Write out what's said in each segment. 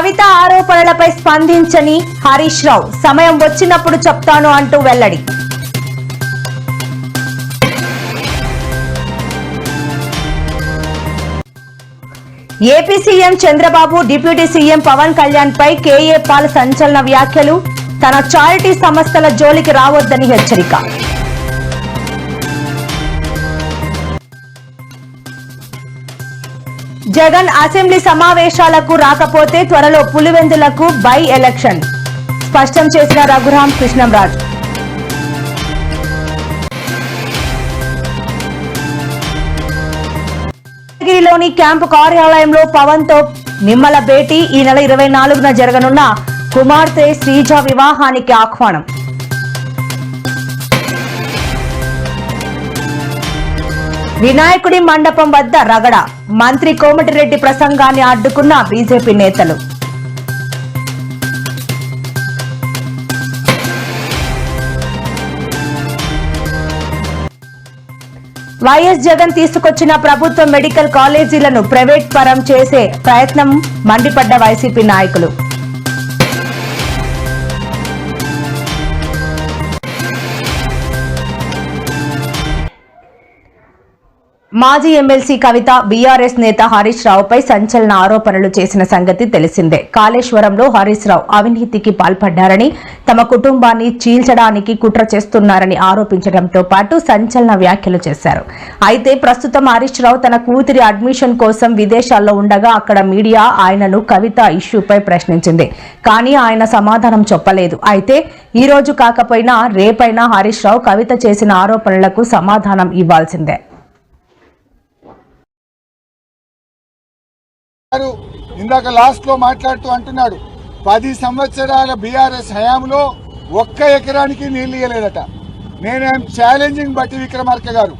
కవిత ఆరోపణలపై స్పందించని హరీష్ రావు సమయం వచ్చినప్పుడు చెప్తాను అంటూ వెల్లడి. AP CM Chandrababu deputy CM Pawan Kalyan పై కేఏ పాల్ సంచలన వ్యాఖ్యలు. తన చారిటీ సంస్థల జోలికి రావద్దని హెచ్చరిక. జగన్ అసెంబ్లీ సమావేశాలకు రాకపోతే త్వరలో పులివెందులకు బై ఎలక్షన్ స్పష్టం చేసిన రఘురాం కృష్ణంరాజు. గిరిలోని క్యాంపు కార్యాలయంలో పవన్ తో నిమ్మల భేటీ. ఈ నెల 24న జరగనున్న కుమార్తె శ్రీజ వివాహానికి ఆహ్వానం. వినాయకుడి మండపం వద్ద రగడ. మంత్రి కోమటిరెడ్డి ప్రసంగాన్ని అడ్డుకున్న బీజేపీ నేతలు. వైఎస్ జగన్ తీసుకొచ్చిన ప్రభుత్వ మెడికల్ కాలేజీలను ప్రైవేట్ పరం చేసే ప్రయత్నం మండిపడ్డ వైసీపీ నాయకులు. మాజీ ఎమ్మెల్సీ కవిత బీఆర్ఎస్ నేత హరీష్ రావుపై సంచలన ఆరోపణలు చేసిన సంగతి తెలిసిందే. కాళేశ్వరంలో హరీష్ రావు అవినీతికి పాల్పడ్డారని, తమ కుటుంబాన్ని చీల్చడానికి కుట్ర చేస్తున్నారని ఆరోపించడంతో పాటు సంచలన వ్యాఖ్యలు చేశారు. అయితే ప్రస్తుతం హరీష్ రావు తన కూతురి అడ్మిషన్ కోసం విదేశాల్లో ఉండగా అక్కడ మీడియా ఆయనను కవిత ఇష్యూపై ప్రశ్నించింది. కానీ ఆయన సమాధానం చెప్పలేదు. అయితే ఈ రోజు కాకపోయినా రేపైనా హరీష్ రావు కవిత చేసిన ఆరోపణలకు సమాధానం ఇవ్వాల్సిందే. ఇందాక లాస్ట్ లో మాట్లాడుతూ అంటున్నాడు 10 సంవత్సరాల బీఆర్ఎస్ హయాంలో ఒక్క ఎకరానికి నీళ్లు ఇయ్యలేదట. నేనేం ఛాలెంజింగ్ బట్టి విక్రమార్క గారు,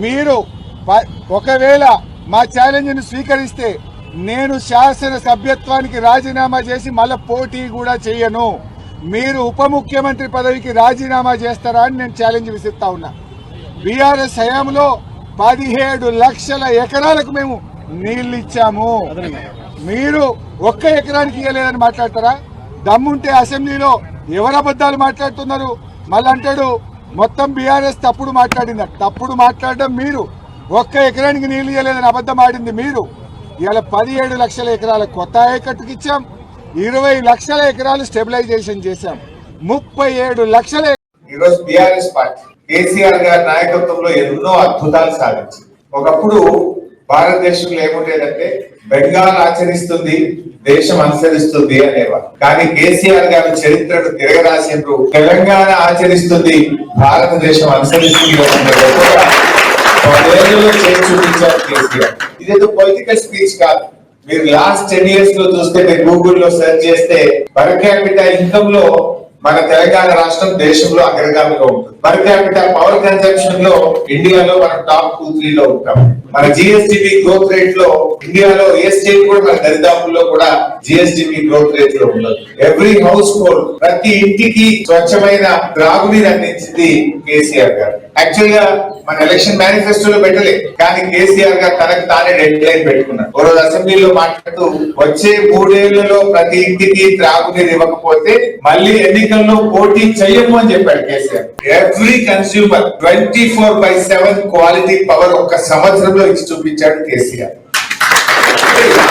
మీరు ఒకవేళ మా ఛాలెంజ్ ని స్వీకరిస్తే నేను శాసన సభ్యత్వానికి రాజీనామా చేసి మళ్ళీ పోటీ కూడా చేయను. మీరు ఉప ముఖ్యమంత్రి పదవికి రాజీనామా చేస్తారా అని నేను ఛాలెంజ్ విసిస్తా ఉన్నా. బీఆర్ఎస్ హయాంలో 17 లక్షల ఎకరాలకు మేము నీళ్లు ఇచ్చాము. మీరు ఒక్క ఎకరానికి ఇవ్వలేదని మాట్లాడతారా? దమ్ముంటే అసెంబ్లీలో ఎవరు అబద్దాలు మాట్లాడుతున్నారు? మళ్ళీ అంటాడు మొత్తం బీఆర్ఎస్ తప్పుడు మాట్లాడింది. తప్పుడు మాట్లాడడం మీరు. ఒక్క ఎకరానికి నీళ్లు ఇవ్వలేదని అబద్దం ఆడింది మీరు. ఇవాళ 17 లక్షల ఎకరాల కొత్త ఆయకట్టుకి ఇచ్చాం. 20 లక్షల ఎకరాలు స్టెబిలైజేషన్ చేశాం. 37 లక్షల. ఈరోజు బీఆర్ఎస్ పార్టీ కేసీఆర్ గారి నాయకత్వంలో ఎన్నో అద్భుతాలు సాధించింది. ఒకప్పుడు భారతదేశంలో ఏముండేదంటే బెంగాల్ ఆచరిస్తుంది, దేశం అనుసరిస్తుంది అనేవారు. కానీ కేసీఆర్ గారి చరిత్రను తిరగరాసిండ్రు. తెలంగాణ ఆచరిస్తుంది, భారతదేశం అనుసరిస్తుంది చేసి చూపించారు కేసీఆర్. ఇదేదో పొలిటికల్ స్పీచ్ కాదు. మీరు లాస్ట్ 10 years లో చూస్తే, మీరు గూగుల్లో సెర్చ్ చేస్తే పర్ క్యాపిటల్ ఇన్కమ్ లో మన తెలంగాణ రాష్ట్రం దేశంలో అగ్రగామిలో ఉంటుంది. పర్ క్యాపిటల్ పవర్ కన్సంప్షన్ లో ఇండియాలో మనం టాప్ 2-3 లో ఉంటాం. మన జిఎస్డిపి గ్రోత్ రేట్ లో ఇండియాలో ఏ స్టేట్ కూడా మన దరిదాపుల్లో కూడా జిఎస్డిపి గ్రోత్ రేట్ లో ఉండదు. ఎవ్రీ హౌస్ హోల్డ్, ప్రతి ఇంటికి స్వచ్ఛమైన త్రాగునీరు అందించింది కేసీఆర్ గారు. యాక్చువల్ గా మన ఎలక్షన్ మేనిఫెస్టోలో పెట్టలేదు, కానీ కేసీఆర్ గారు తనకు తానే డెడ్ లైన్ పెట్టుకున్నారు. ఒక రోజు అసెంబ్లీలో మాట్లాడుతూ వచ్చే 3 ఏళ్లలో ప్రతి ఇంటికి త్రాగునీరు ఇవ్వకపోతే మళ్ళీ ఎన్నికల్లో పోటీ చెయ్యము అని చెప్పాడు KCR. Every consumer 24/7 quality power ఒక్క సంవత్సరంలో ఇచ్చి చూపించాడు కేసీఆర్.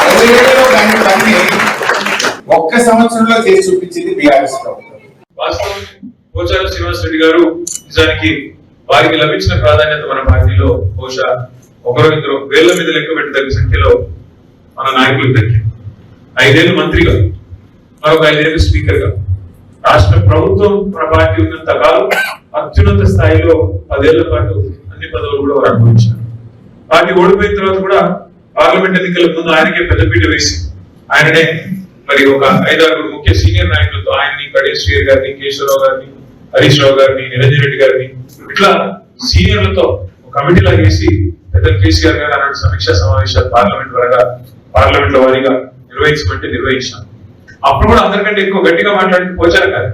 60 ఏళ్లలో దాని పని ఒక్క సంవత్సరంలో చేసి చూపించింది బీఆర్ఎస్ ప్రభుత్వం. వాస్తవం పోచారం శ్రీనివాస్ రెడ్డి గారు నిజానికి వారికి లభించిన ప్రాధాన్యత మన పార్టీలో బహుశా ఒకరో ఇద్దరు వేళ్ల మీద లెక్క పెట్టదగ్గ సంఖ్యలో మన నాయకులకు దక్కింది. 5 ఏళ్ళు మంత్రిగా, మరొక 5 ఏళ్ళు స్పీకర్ గా, రాష్ట్ర ప్రభుత్వం మన పార్టీ ఉన్నంత కాలం అత్యున్నత స్థాయిలో 10 ఏళ్ల పాటు అన్ని పదవులు కూడా వారు అనుభవించారు. పార్టీ ఓడిపోయిన తర్వాత కూడా పార్లమెంట్ ఎన్నికల ముందు ఆయనకే పెద్దపీట వేసి ఆయననే మరి ఒక 5-6 ముఖ్య సీనియర్ నాయకులతో, ఆయన్ని కడేష్ గారిని, కేశవరావు గారిని, హరీష్ రావు గారిని, నిరంజన్ రెడ్డి గారిని, ఇట్లా సీనియర్లతో ఒక కమిటీలా చేసి పెద్ద కేసీఆర్ గారు అలాంటి సమీక్షా సమావేశాలు పార్లమెంట్ లో వారీగా నిర్వహించమంటే నిర్వహించాం. అప్పుడు కూడా అందరికంటే ఎక్కువ గట్టిగా మాట్లాడి పోచారు కాదు,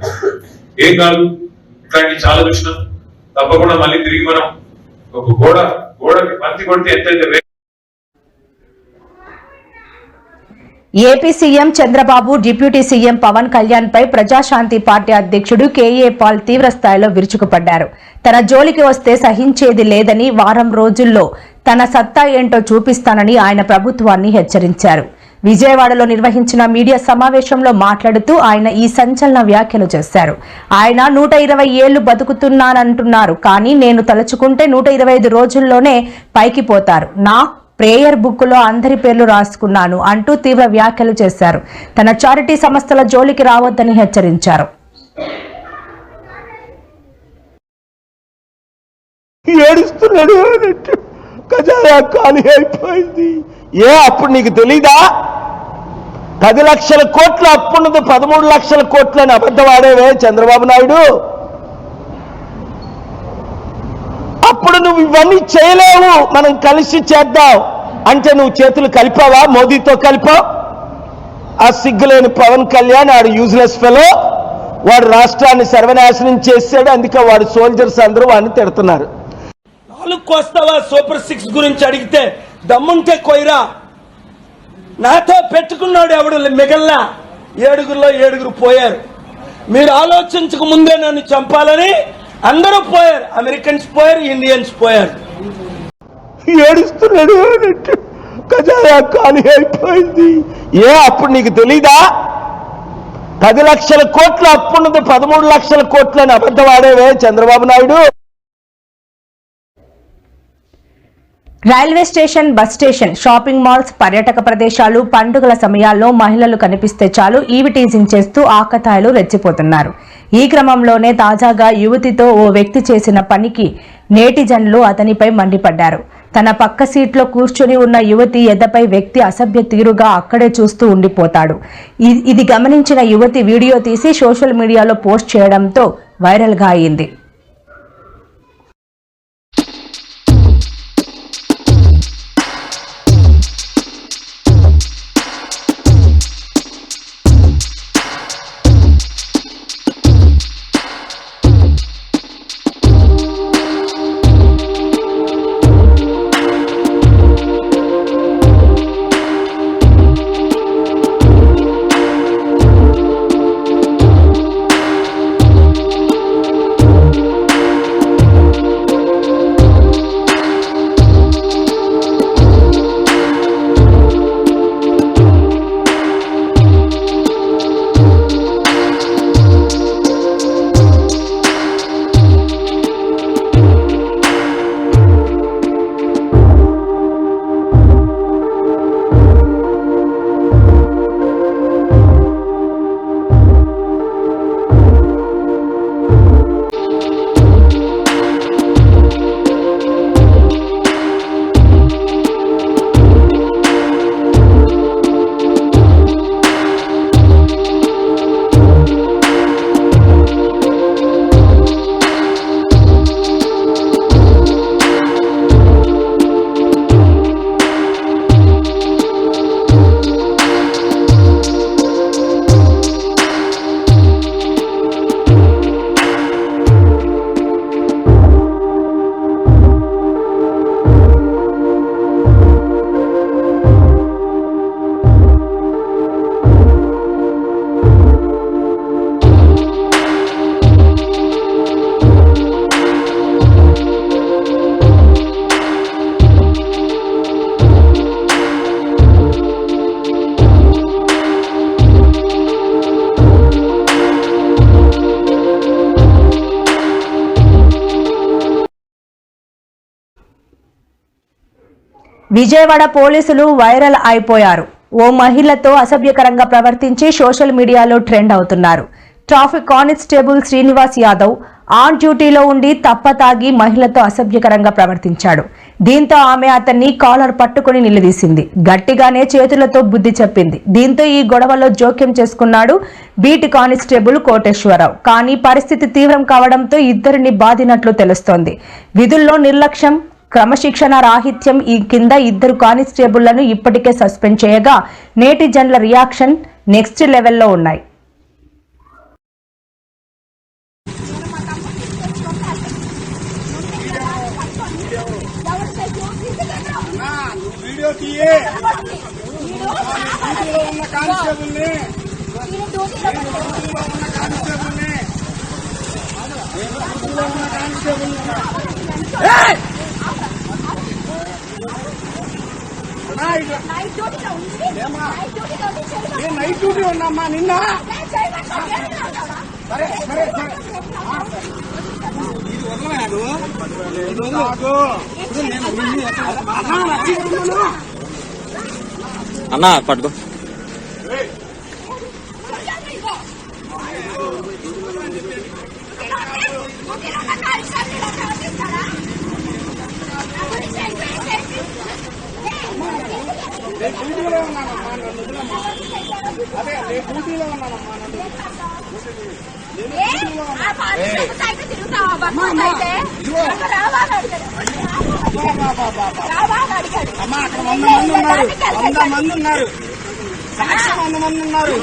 ఏం కాదు, ఇట్లాంటివి చాలా చూసినాం, తప్పకుండా మళ్ళీ తిరిగి మనం ఒక గోడకి బంతి కొడితే ఎంతైతే AP CM Chandrababu deputy CM Pawan Kalyan పై ప్రజాశాంతి పార్టీ అధ్యక్షుడు కేఏ పాల్ తీవ్రస్థాయిలో విరుచుకుపడ్డారు. తన జోలికి వస్తే సహించేది లేదని, వారం రోజుల్లో తన సత్తా ఏంటో చూపిస్తానని ఆయన ప్రభుత్వాన్ని హెచ్చరించారు. విజయవాడలో నిర్వహించిన మీడియా సమావేశంలో మాట్లాడుతూ ఆయన ఈ సంచలన వ్యాఖ్యలు చేశారు. ఆయన 120 ఏళ్లు బతుకుతున్నానంటున్నారు, కానీ నేను తలుచుకుంటే 125 రోజుల్లోనే పైకి పోతారు. నా ప్రేయర్ బుక్ లో అందరి పేర్లు రాసుకున్నాను అంటూ తీవ్ర వ్యాఖ్యలు చేశారు. తన చారిటీ సంస్థల జోలికి రావద్దని హెచ్చరించారు. ఏడుస్తున్నాడు ఖజానా ఖాళీ అయిపోయింది. అప్పుడు నీకు తెలీదా? 10 లక్షల కోట్ల అప్పున్నది 13 లక్షల కోట్లు అని అబద్ధం ఆడేవే చంద్రబాబు నాయుడు. అప్పుడు నువ్వు ఇవన్నీ చేయలేవు, మనం కలిసి చేద్దాం అంటే నువ్వు చేతులు కలిపావా? మోదీతో కలిపావు. ఆ సిగ్గులేని పవన్ కళ్యాణ్ ఆడు యూజ్లెస్ ఫెలో, వాడు రాష్ట్రాన్ని సర్వనాశనం చేశాడు. అందుకే వాడు సోల్జర్స్ అందరూ వాడిని తిడుతున్నారు. 4 కోస్తావా సూపర్ 6 గురించి అడిగితే దమ్ముంటే కొయ్యరా. నాతో పెట్టుకున్నాడు ఎవడు మిగల్లా. 7 పోయారు. మీరు ఆలోచించక ముందే నన్ను చంపాలని అందరూ పోయారు. అమెరికన్స్ పోయారు, ఇండియన్స్ పోయారు. ఏడుస్తున్నాడు ఖజానా ఖాళీ అయిపోయింది. అప్పుడు నీకు తెలీదా? 10 లక్షల కోట్ల అప్పున్నది 13 లక్షల కోట్లు అని అబద్ధం ఆడేవే Chandrababu Naidu. Railway station, bus station, shopping malls, పర్యాటక ప్రదేశాలు, పండుగల సమయాల్లో మహిళలు కనిపిస్తే చాలు ఈవి టీజింగ్ చేస్తూ ఆకతాయిలు రెచ్చిపోతున్నారు. ఈ క్రమంలోనే తాజాగా యువతితో ఓ వ్యక్తి చేసిన పనికి నేటిజన్లు అతనిపై మండిపడ్డారు. తన పక్క సీట్లో కూర్చుని ఉన్న యువతి ఎదపై వ్యక్తి అసభ్య తీరుగా అక్కడే చూస్తూ ఉండిపోతాడు. ఇది గమనించిన యువతి వీడియో తీసి సోషల్ మీడియాలో పోస్ట్ చేయడంతో వైరల్గా అయింది. విజయవాడ పోలీసులు వైరల్ అయిపోయారు. ఓ మహిళతో అసభ్యకరంగా ప్రవర్తించి సోషల్ మీడియాలో ట్రెండ్ అవుతున్నారు. Traffic constable Srinivas Yadav on డ్యూటీలో ఉండి తప్పతాగి మహిళతో అసభ్యకరంగా ప్రవర్తించాడు. దీంతో ఆమె అతన్ని కాలర్ పట్టుకుని నిలదీసింది. గట్టిగానే చేతులతో బుద్ధి చెప్పింది. దీంతో ఈ గొడవలో జోక్యం చేసుకున్నాడు బీట్ కానిస్టేబుల్ కోటేశ్వరరావు. కానీ పరిస్థితి తీవ్రం కావడంతో ఇద్దరిని బాధినట్లు తెలుస్తోంది. విధుల్లో నిర్లక్ష్యం, క్రమశిక్షణ రాహిత్యం ఈ కింద 2 కానిస్టేబుళ్లను ఇప్పటికే సస్పెండ్ చేయగా నేటిజన్ల రియాక్షన్ నెక్స్ట్ లెవెల్లో ఉన్నాయి. వీడియో తీయే నైట్ డ్యూటీ ఉన్నామ్మా నిన్న. అన్నా పట్టుకో. డ్యూటీలో ఉన్నానమ్మా, నన్ను వదిలమ్మా. అదే డ్యూటీలో ఉన్నానమ్మా, నన్ను అమ్మా. అక్కడ 100 మంది ఉన్నారు, 100 మంది ఉన్నారు, సాక్షి 100 మంది ఉన్నారు.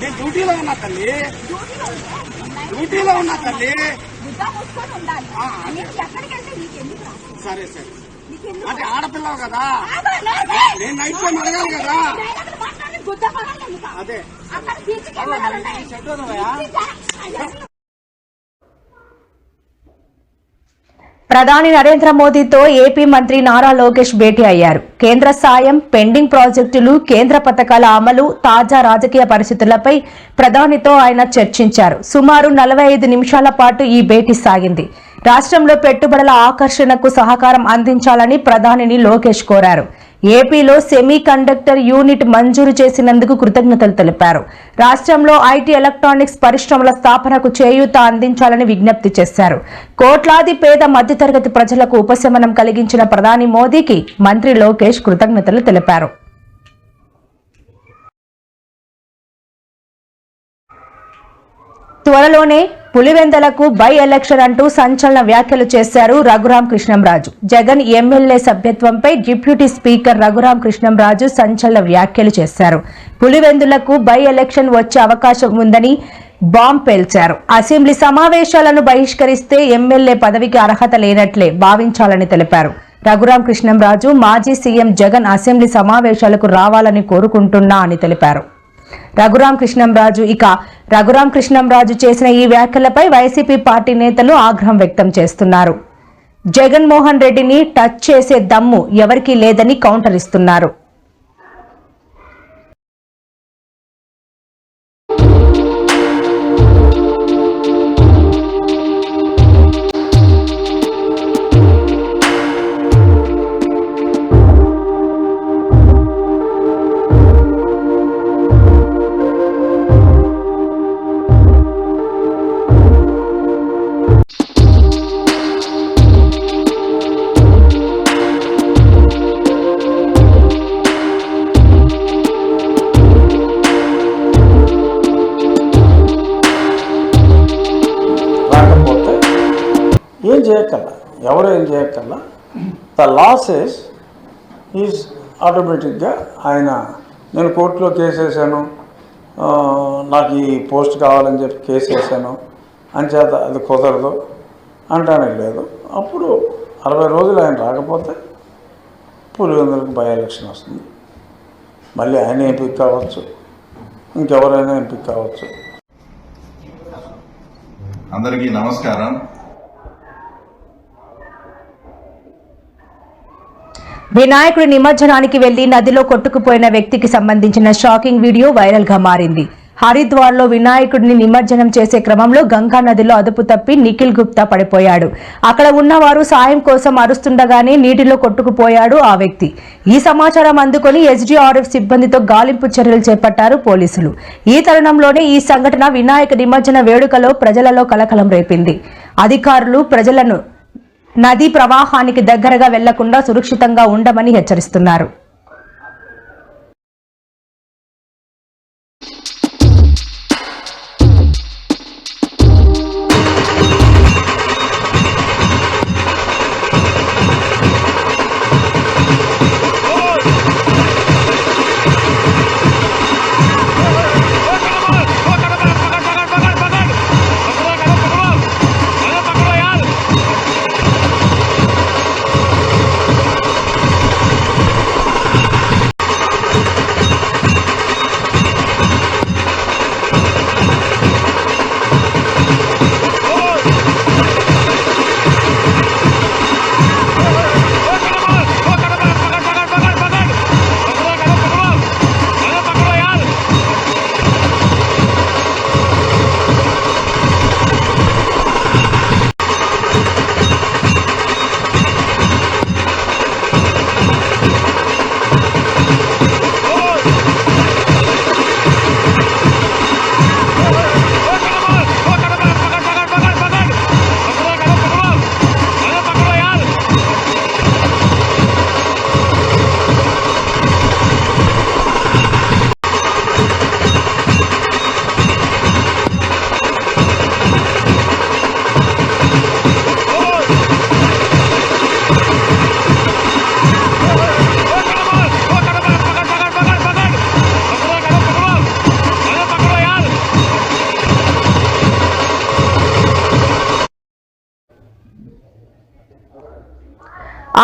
నేను డ్యూటీలో ఉన్నా తల్లి, డ్యూటీలో ఉన్నా తల్లి. సరే సరే, అంటే ఆడపిల్లవు కదా, నేను నైట్ టైం అడగాలి కదా. అదే ప్రధాని నరేంద్ర మోదీతో ఏపీ మంత్రి నారా లోకేష్ భేటీ అయ్యారు. కేంద్ర సాయం, పెండింగ్ ప్రాజెక్టులు, కేంద్ర పథకాల అమలు, తాజా రాజకీయ పరిస్థితులపై ప్రధానితో ఆయన చర్చించారు. సుమారు 45 నిమిషాల పాటు ఈ భేటీ సాగింది. రాష్ట్రంలో పెట్టుబడుల ఆకర్షణకు సహకారం అందించాలని ప్రధానిని లోకేష్ కోరారు. ఏపీలో సెమీ కండక్టర్ యూనిట్ మంజూరు చేసినందుకు కృతజ్ఞతలు తెలిపారు. రాష్ట్రంలో ఐటీ ఎలక్ట్రానిక్స్ పరిశ్రమల స్థాపనకు చేయూత అందించాలని విజ్ఞప్తి చేశారు. కోట్లాది పేద మధ్యతరగతి ప్రజలకు ఉపశమనం కలిగించిన ప్రధాని మోదీకి మంత్రి లోకేష్ కృతజ్ఞతలు తెలిపారు. త్వరలోనే పులివెందలకు బై ఎలక్షన్ అంటూ సంచలన వ్యాఖ్యలు చేశారు రఘురాం కృష్ణంరాజు. జగన్ ఎమ్మెల్యే సభ్యత్వంపై డిప్యూటీ స్పీకర్ రఘురాం కృష్ణంరాజు సంచలన వ్యాఖ్యలు చేశారు. పులివెందులకు బై ఎలక్షన్ వచ్చే అవకాశం ఉందని బాంబ్ పేల్చారు. అసెంబ్లీ సమావేశాలను బహిష్కరిస్తే ఎమ్మెల్యే పదవికి అర్హత లేనట్లే భావించాలని తెలిపారు. రఘురాం కృష్ణంరాజు మాజీ సీఎం జగన్ అసెంబ్లీ సమావేశాలకు రావాలని కోరుకుంటున్నా అని తెలిపారు. రఘురాం కృష్ణంరాజు చేసిన ఈ వ్యాఖ్యలపై వైసీపీ పార్టీ నేతలు ఆగ్రహం వ్యక్తం చేస్తున్నారు. జగన్మోహన్ రెడ్డిని టచ్ చేసే దమ్ము ఎవరికీ లేదని కౌంటర్ ఇస్తున్నారు. ఏం చేయక్కర్లా, ఎవరు ఏం చేయక్కర్లా. ద లాసెస్ ఈజ్ ఆటోమేటిక్గా ఆయన నేను కోర్టులో కేసు వేసాను, నాకు ఈ పోస్ట్ కావాలని చెప్పి కేసు వేసాను అంచేత అది కుదరదు అంటానికి లేదు. అప్పుడు 60 రోజులు ఆయన రాకపోతే పులివెందులకు బై ఎలక్షన్ వస్తుంది. మళ్ళీ ఆయన ఎంపిక కావచ్చు, ఇంకెవరైనా ఎంపిక కావచ్చు. అందరికీ నమస్కారం. వినాయకుడి నిమజ్జనానికి వెళ్లి నదిలో కొట్టుకుపోయిన వ్యక్తికి సంబంధించిన షాకింగ్ వీడియో వైరల్ గా మారింది. హరిద్వార్ లో వినాయకుడిని నిమజ్జనం చేసే క్రమంలో గంగా నదిలో అదుపు తప్పి నిఖిల్ గుప్తా పడిపోయాడు. అక్కడ ఉన్నవారు సాయం కోసం అరుస్తుండగానే నీటిలో కొట్టుకుపోయాడు ఆ వ్యక్తి. ఈ సమాచారం అందుకొని ఎస్డీఆర్ఎఫ్ సిబ్బందితో గాలింపు చర్యలు చేపట్టారు పోలీసులు. ఈ తరుణంలోనే ఈ సంఘటన వినాయక నిమజ్జన వేడుకలో ప్రజలలో కలకలం రేపింది. అధికారులు ప్రజలను నదీ ప్రవాహానికి దగ్గరగా వెళ్లకుండా సురక్షితంగా ఉండమని హెచ్చరిస్తున్నారు.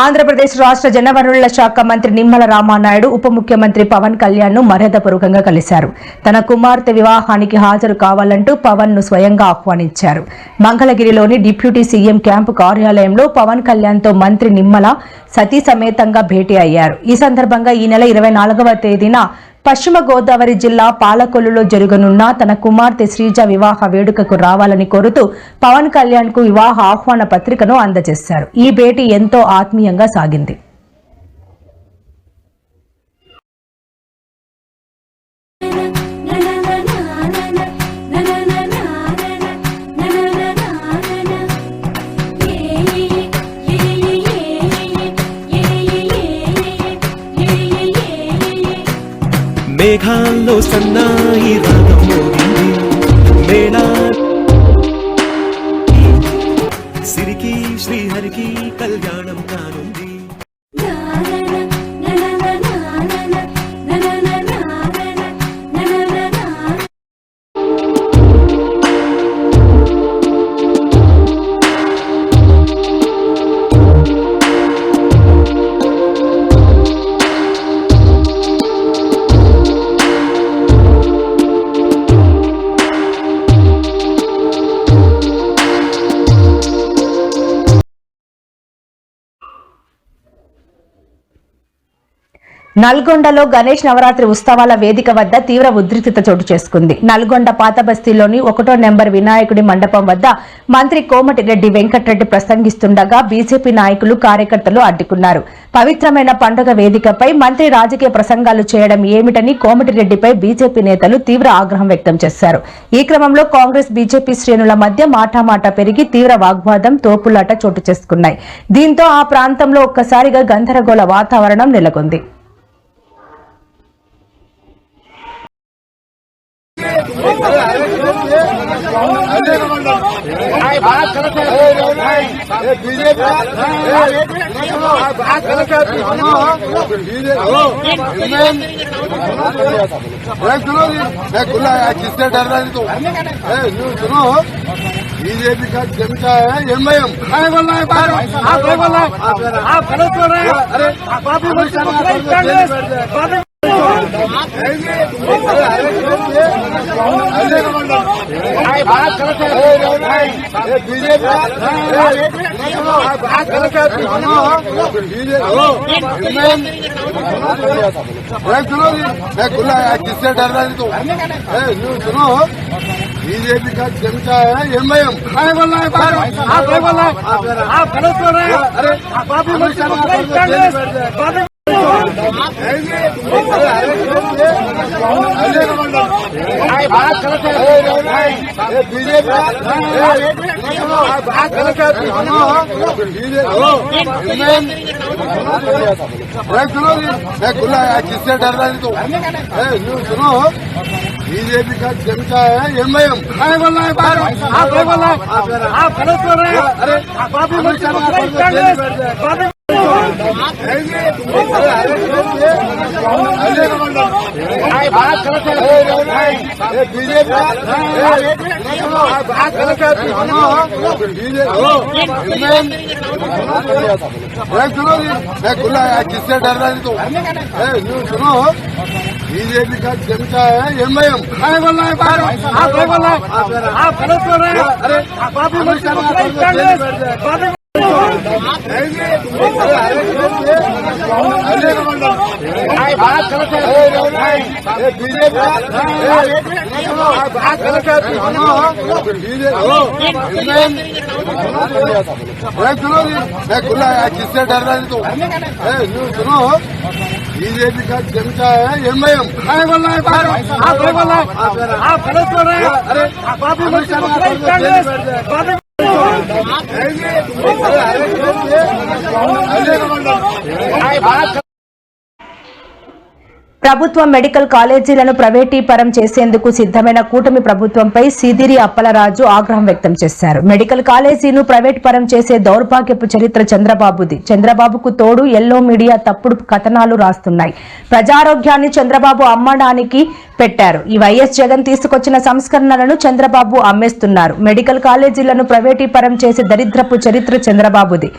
ఆంధ్రప్రదేశ్ రాష్ట్ర జలవనరుల శాఖ మంత్రి నిమ్మల రామానాయుడు ఉప ముఖ్యమంత్రి పవన్ కళ్యాణ్ ను మర్యాదపూర్వకంగా కలిశారు. తన కుమార్తె వివాహానికి హాజరు కావాలంటూ పవన్ ను స్వయంగా ఆహ్వానించారు. మంగళగిరిలోని డిప్యూటీ సీఎం క్యాంపు కార్యాలయంలో పవన్ కళ్యాణ్ తో మంత్రి నిమ్మల సతీ సమేతంగా భేటీ అయ్యారు. ఈ సందర్భంగా ఈ నెల 24వ తేదీన పశ్చిమ గోదావరి జిల్లా పాలకొల్లులో జరగనున్న తన కుమార్తె శ్రీజ వివాహ వేడుకకు రావాలని కోరుతూ పవన్ కళ్యాణ్ కు వివాహ ఆహ్వాన పత్రికను అందజేశారు. ఈ భేటీ ఎంతో ఆత్మీయంగా సాగింది. మేఘాల్లో సన్నాయి రాగం మోగింది, మేళా సిరికి శ్రీహరికి కళ్యాణం కానుంది. నల్గొండలో గణేష్ నవరాత్రి ఉత్సవాల వేదిక వద్ద తీవ్ర ఉద్రిక్తత చోటు చేసుకుంది. నల్గొండ పాత బస్తీలోని 1వ నెంబర్ వినాయకుడి మండపం వద్ద మంత్రి కోమటిరెడ్డి వెంకటరెడ్డి ప్రసంగిస్తుండగా బీజేపీ నాయకులు కార్యకర్తలు అడ్డుకున్నారు. పవిత్రమైన పండుగ వేదికపై మంత్రి రాజకీయ ప్రసంగాలు చేయడం ఏమిటని కోమటిరెడ్డిపై బీజేపీ నేతలు తీవ్ర ఆగ్రహం వ్యక్తం చేశారు. ఈ క్రమంలో కాంగ్రెస్ బీజేపీ శ్రేణుల మధ్య మాటామాటా పెరిగి తీవ్ర వాగ్వాదం తోపులాట చోటు చేసుకున్నాయి. దీంతో ఆ ప్రాంతంలో ఒక్కసారిగా గందరగోళ వాతావరణం నెలకొంది. किससे डर रहा है तो सुनो बीजेपी का जनता है एमआईएम बोल रहा है बाहर आप बोल रहा है आप गलत बोल रहे हैं अरे किससे डर रहा है तो सुनो बीजेपी का जनता है एमआईएम बोल रहा है बाहर आप बोल रहा है आप गलत बोल रहे हैं अरे किससे डर रहा है तो सुनो बीजेपी का जनता है एमआईएम बोल रहा है बाहर आप बोल रहा है आप गलत बोल रहे हैं अरे किससे डर रहा है तो सुनो बीजेपी का जनता है एमआईएम बोल रहा है बाहर आप बोल रहा है आप गलत बोल रहे हैं अरे किससे डर रहा है तो सुनो बीजेपी का जनता है एमआईएम बोल रहा है बाहर आप बोल रहा है आप गलत बोल रहे हैं अरे ప్రభుత్వ మెడికల్ కాలేజీలను ప్రైవేటీకరణ చేసేందుకు సిద్ధమైన కూటమి ప్రభుత్వంపై సిదిరి అప్పలరాజు ఆగ్రహం వ్యక్తం చేశారు. మెడికల్ కాలేజీను ప్రైవేట్ పరం చేసే దౌర్భాగ్యపు చరిత్ర చంద్రబాబుది. చంద్రబాబుకు తోడు ఎల్లో మీడియా తప్పుడు కథనాలు రాస్తున్నాయి. ప్రజారోగ్యాన్ని చంద్రబాబు అమ్మడానికి పెట్టారు. ఈ వైఎస్ జగన్ తీసుకొచ్చిన సంస్కరణలను చంద్రబాబు అమ్మేస్తున్నారు. మెడికల్ కాలేజీలను ప్రైవేటీకరణ చేసే దరిద్రపు చరిత్ర చంద్రబాబుది.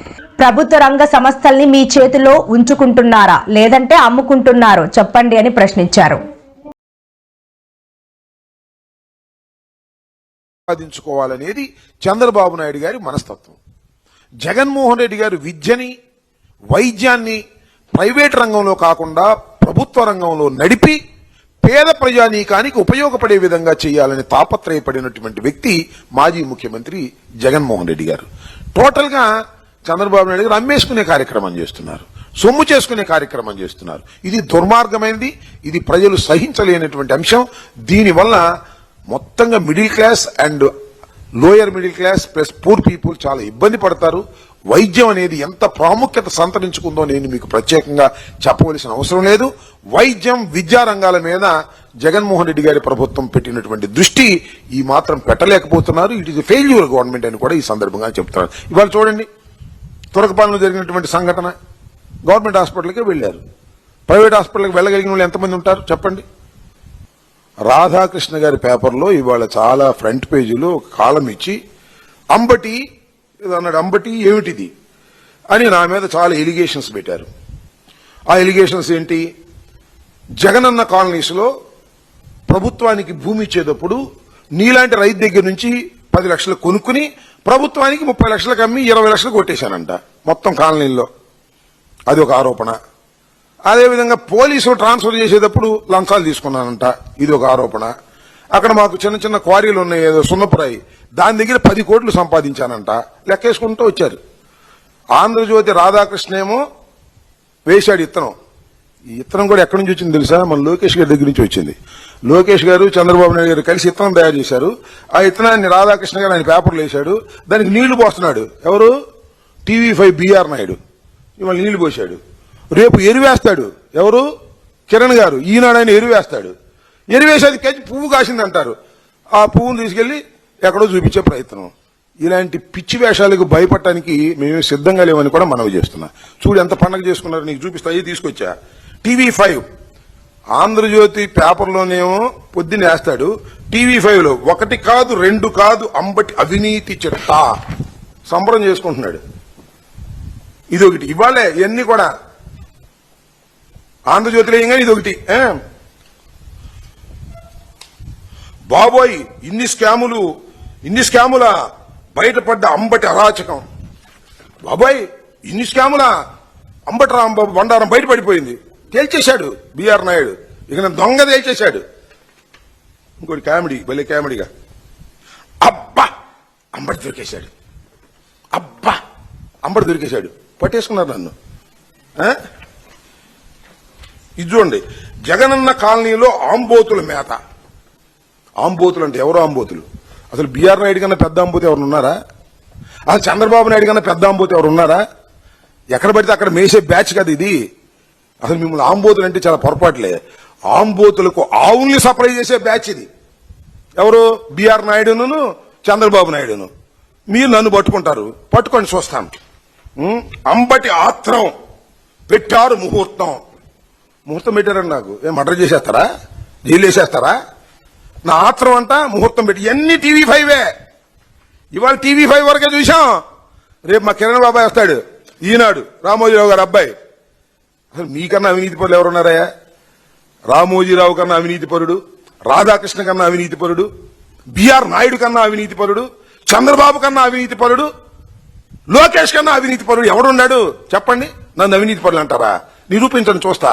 ప్రభుత్వ రంగ సంస్థల్ని మీ చేతిలో ఉంచుకుంటున్నారా లేదంటే అమ్ముకుంటున్నారో చెప్పండి అని ప్రశ్నించారు. సాధించుకోవాలనేది చంద్రబాబు నాయుడు గారి మనస్తత్వం. జగన్మోహన్ రెడ్డి గారు విద్యని, వైద్యాన్ని ప్రైవేట్ రంగంలో కాకుండా ప్రభుత్వ రంగంలో నడిపి పేద ప్రజానీకానికి ఉపయోగపడే విధంగా చేయాలని తాపత్రయపడినటువంటి వ్యక్తి మాజీ ముఖ్యమంత్రి జగన్మోహన్ రెడ్డి గారు. టోటల్ గా చంద్రబాబు నాయుడు గారు అమ్మేసుకునే కార్యక్రమం చేస్తున్నారు, సొమ్ము చేసుకునే కార్యక్రమం చేస్తున్నారు. ఇది దుర్మార్గమైనది, ఇది ప్రజలు సహించలేనటువంటి అంశం. దీనివల్ల మొత్తంగా middle class and lower middle class plus poor people చాలా ఇబ్బంది పడతారు. వైద్యం అనేది ఎంత ప్రాముఖ్యత సంతరించుకుందో నేను మీకు ప్రత్యేకంగా చెప్పవలసిన అవసరం లేదు. వైద్యం, విద్యా రంగాల మీద జగన్మోహన్ రెడ్డి గారి ప్రభుత్వం పెట్టినటువంటి దృష్టి ఈ మాత్రం పెట్టలేకపోతున్నారు. It is a failure government అని కూడా ఈ సందర్భంగా చెప్తున్నారు. ఇవాళ చూడండి, తురకపాలెంలో జరిగినటువంటి సంఘటన. గవర్నమెంట్ హాస్పిటల్కే వెళ్లారు, ప్రైవేట్ హాస్పిటల్కి వెళ్ళగలిగిన వాళ్ళు ఎంతమంది ఉంటారు చెప్పండి? రాధాకృష్ణ గారి పేపర్లో ఇవాళ చాలా ఫ్రంట్ పేజీలో ఒక కాలం ఇచ్చి అంబటి అన్నాడు. అంబటి ఏమిటిది అని నా మీద చాలా ఎలిగేషన్స్ పెట్టారు. ఆ ఎలిగేషన్స్ ఏంటి? జగనన్న కాలనీస్ లో ప్రభుత్వానికి భూమి ఇచ్చేటప్పుడు నీలాంటి రైతు దగ్గర నుంచి 10 లక్షలు కొనుక్కుని ప్రభుత్వానికి 30 లక్షలకు అమ్మి 20 లక్షలు కొట్టేశానంట మొత్తం కాలనీల్లో. అది ఒక ఆరోపణ. అదేవిధంగా పోలీసులు ట్రాన్స్ఫర్ చేసేటప్పుడు లంచాలు తీసుకున్నానంట, ఇది ఒక ఆరోపణ. అక్కడ మాకు చిన్న చిన్న క్వారీలు ఉన్నాయి, ఏదో సున్నపురాయి, దాని దగ్గర 10 కోట్లు సంపాదించానంట, లెక్కేసుకుంటూ వచ్చారు. ఆంధ్రజ్యోతి రాధాకృష్ణ ఏమో వేశాడు ఇత్తనం. ఈ ఇత్తనం కూడా ఎక్కడి నుంచి వచ్చింది తెలుసా? మన లోకేష్ గారి దగ్గర నుంచి వచ్చింది. లోకేష్ గారు, చంద్రబాబు నాయుడు గారు కలిసి ఇత్తనం తయారు చేశారు. ఆ ఇత్తనాన్ని రాధాకృష్ణ గారు ఆయన పేపర్లు వేశాడు, దానికి నీళ్లు పోస్తున్నాడు. ఎవరు? TV5 బిఆర్ నాయుడు ఇవాళ నీళ్లు పోశాడు. రేపు ఎరువేస్తాడు. ఎవరు? కిరణ్ గారు. ఈనాడు ఆయన ఎరువేస్తాడు. ఎరువేసేది కచ్చి పువ్వు కాసిందంటారు. ఆ పువ్వును తీసుకెళ్లి ఎక్కడో చూపించే ప్రయత్నం. ఇలాంటి పిచ్చి వేషాలకు భయపడటానికి మేము సిద్ధంగా లేవని కూడా మనవి చేస్తున్నా. చూడు ఎంత పండగ చేసుకున్నారు, నీకు చూపిస్తా. అయ్యి తీసుకొచ్చా. TV5 ఆంధ్రజ్యోతి పేపర్లోనేమో పొద్దున్న వేస్తాడు, TV5లో 1 కాదు 2 కాదు అంబటి అవినీతి చిట్టా సంబరం చేసుకుంటున్నాడు. ఇదొకటి. ఇవాళే ఇవన్నీ కూడా ఆంధ్రజ్యోతిలో ఏం కానీ ఇదొకటి. బాబోయ్ ఇన్ని స్కాముల బయటపడ్డ అంబటి అరాచకం. బాబోయ్ ఇన్ని స్కాముల అంబటి రాంబాబు బండారం బయటపడిపోయింది. తేల్చేశాడు బిఆర్ నాయుడు. ఇక నేను దొంగ తేల్చేశాడు. ఇంకోటి కామెడీ, భలే కామెడీగా, అబ్బా అంబటి దొరికేశాడు, అబ్బా అంబటి దొరికేశాడు, పట్టేసుకున్నారు నన్ను. ఇది చూడండి, జగనన్న కాలనీలో ఆంబోతుల మేత. ఆంబోతులు అంటే ఎవరో ఆంబోతులు? అసలు బిఆర్ నాయుడు కన్నా పెద్ద ఆంబోతు ఎవరు ఉన్నారా? అసలు చంద్రబాబు నాయుడు కన్నా పెద్ద ఆంబోతు ఎవరు ఉన్నారా? ఎక్కడ పడితే అక్కడ మేసే బ్యాచ్ కదా ఇది. అసలు మిమ్మల్ని ఆంబోతులు అంటే చాలా పొరపాట్లే. ఆంబోతులకు ఆవుల్ని సప్లై చేసే బ్యాచ్ ఇది. ఎవరు? బిఆర్ నాయుడును చంద్రబాబు నాయుడును. మీరు నన్ను పట్టుకుంటారు, పట్టుకొని చూస్తాం. అంబటి ఆత్రం పెట్టారు ముహూర్తం. ముహూర్తం పెట్టారని నాకు ఏం మర్డర్ చేసేస్తారా, జైలు వేసేస్తారా? నా ఆత్రం అంట ముహూర్తం పెట్టి. ఇవన్నీ TV5. ఇవాళ TV5 వరకే చూసాం. రేపు మా కిరణ్ బాబాయ్ వస్తాడు, ఈనాడు రామోజీరావు గారు అబ్బాయి. అసలు మీకన్నా అవినీతి పరులు ఎవరున్నారయ్యా? రామోజీరావు కన్నా అవినీతి పరుడు, రాధాకృష్ణ కన్నా అవినీతి పరుడు, బిఆర్ నాయుడు కన్నా అవినీతి పరుడు, చంద్రబాబు కన్నా అవినీతి పరుడు, లోకేష్ కన్నా అవినీతి పరుడు ఎవడున్నాడు చెప్పండి? నన్ను అవినీతి పరులు అంటారా? నిరూపించండి చూస్తా.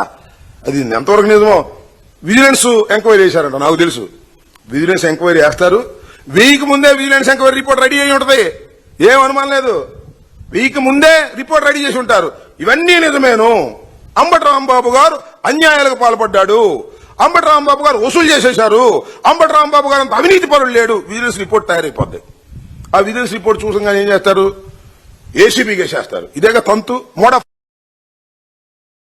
అది ఎంతవరకు నిజమో. విజిలెన్స్ ఎంక్వైరీ చేశారంట, నాకు తెలుసు. విజిలెన్స్ ఎంక్వైరీ చేస్తారు. 1000కి ముందే విజిలెన్స్ ఎంక్వైరీ రిపోర్ట్ రెడీ అయి ఉంటుంది, ఏం అనుమానం లేదు. 1000కి ముందే రిపోర్ట్ రెడీ చేసి ఉంటారు. ఇవన్నీ నిజమేను. అంబటి రాంబాబు గారు అన్యాయాలకు పాల్పడ్డాడు, అంబటి రాంబాబు గారు వసూలు చేసేశారు, అంబటి రాంబాబు గారు అంత అవినీతి పరులు లేడు. విజిలెన్స్ రిపోర్ట్ తయారైపోద్ది. ఆ విజిలెన్స్ రిపోర్ట్ చూసంగానే ఏం చేస్తారు? ఏసీబీకి వేసేస్తారు. ఇదేగా తంతు మోడ్ ఆఫ్